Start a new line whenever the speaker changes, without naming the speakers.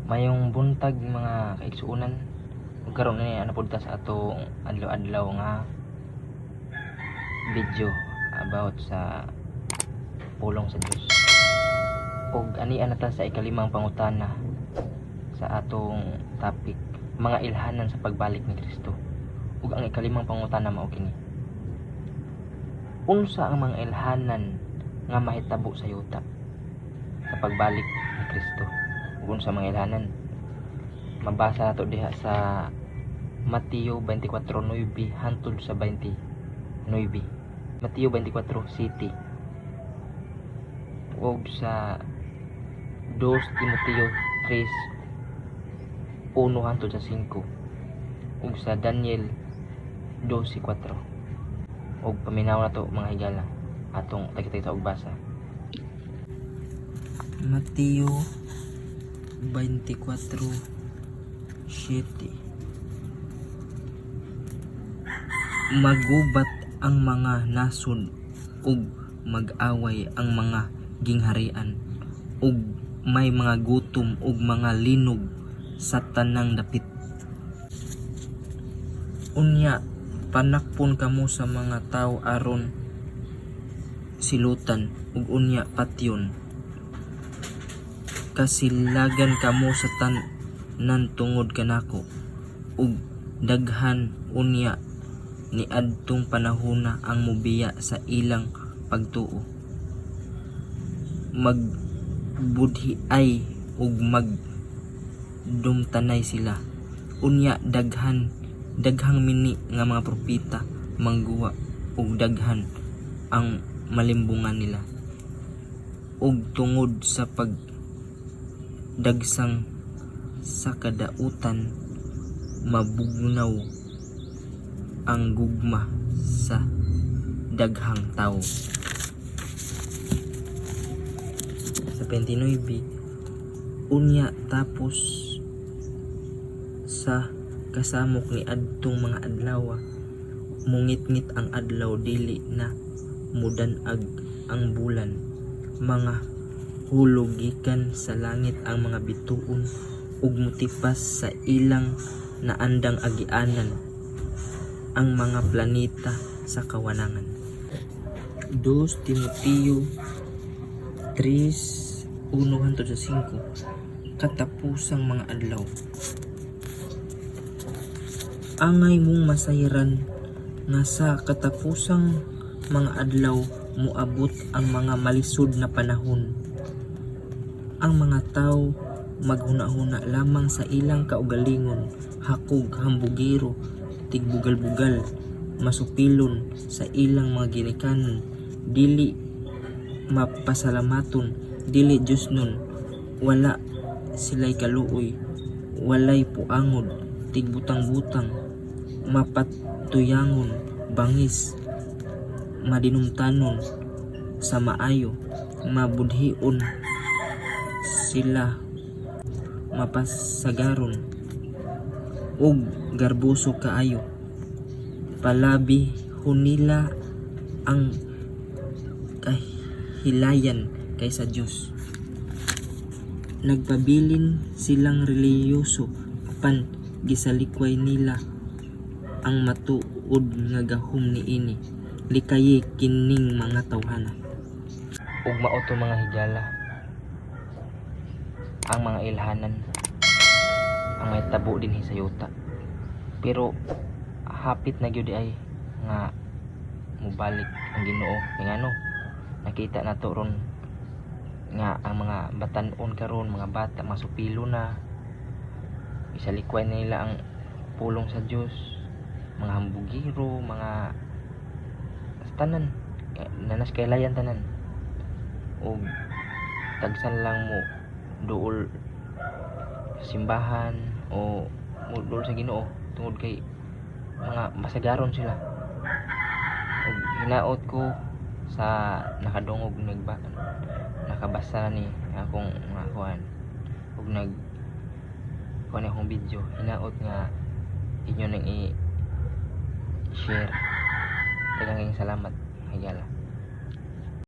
Mayong buntag mga kaigsuunan, karon ni ana pod ta sa atong adlaw-adlaw nga video about sa pulong sa Dios. Ug ani ana ta sa ikalimang pangutana sa atong topic, mga ilhanan sa pagbalik ni Kristo. Ug ang ikalimang pangutana mao kini: unsa ang mga ilhanan nga mahitabo sa yuta sa pagbalik ni Kristo? Ug unsa mga ilhanan? Mabasa nato diha sa Mateo 24:9 hangtod sa 29. Mateo 24:7 ug sa 2 Timoteo 3:1 hangtod sa 5 ug sa Daniel 12:4. ug paminaw na to mga higala atong tagitay og basa. Mateo 24:7. Magubat ang mga nasod ug mag-away ang mga gingharian ug may mga gutom ug mga linog sa tanang dapit. Unya panakpon kamo sa mga tawo aron silutan ug unya patyon. Kasilagan kamo sa tanan tungod kanako ug daghan unya ni adtong panahona ang mobiya sa ilang pagtuo. Magbudhi ay ug magdumtanay sila. Unya daghang mini nga mga propeta mangguwa ug daghan ang malimbungan nila. Ug tungod sa pagdagsang sa kadautan mabugnaw ang gugma sa daghang tawo. Sa 29, unya tapos sa kasamok ni adtong mga adlaw mungitngit ang adlaw dili na mudanag ang bulan, mga hulog gikan sa langit ang mga bituon ug mutipas sa ilang naandang agianan ang mga planeta sa kawanangan. 2 Timoteo 3:1-5. Katapusang mga adlaw. Angay mong masayran nga sa katapusang mga adlaw moabot ang mga malisod na panahon. Ang mga tawo maghuna-huna lamang sa ilang kaugalingon, hakog, hambugiro, tigbugal-bugal, masupilon sa ilang mga ginikanon, dili mapasalamaton, dili Diosnon, wala sila'y kaluoy, walay puangod, tigbutang-butang, mapatuyangon, bangis, madinumtanon sa maayo, mabudhion sila, mapasagaron ug garboso kaayo, palabi hunila ang kahilayan kaysa Dios. Nagpabilin silang reliyoso apan gisalikway nila ang matuod nga gahom niini. Likayi kining mga tawhana. Ug mao to mga higala ang mga ilhanan ang may tabo din sa yuta. Pero hapit na gyud ay nga mubalik ang Ginoo. Ngano nakita nato ron nga ang mga batan-on karon, mga bata masupilo na, isalikway nila ang pulong sa Dios, mga hambugiro, mga tanan nanas kailayan tanan, ug tagsan lang mo duol simbahan o duol sa Ginoo tungod kay mga masagaron sila. Ug hinaot ko sa nakadungog nakabasa ni akong mga kuan ug kuan akong video, hinaot nga inyo nang i-share. Daghang salamat higala.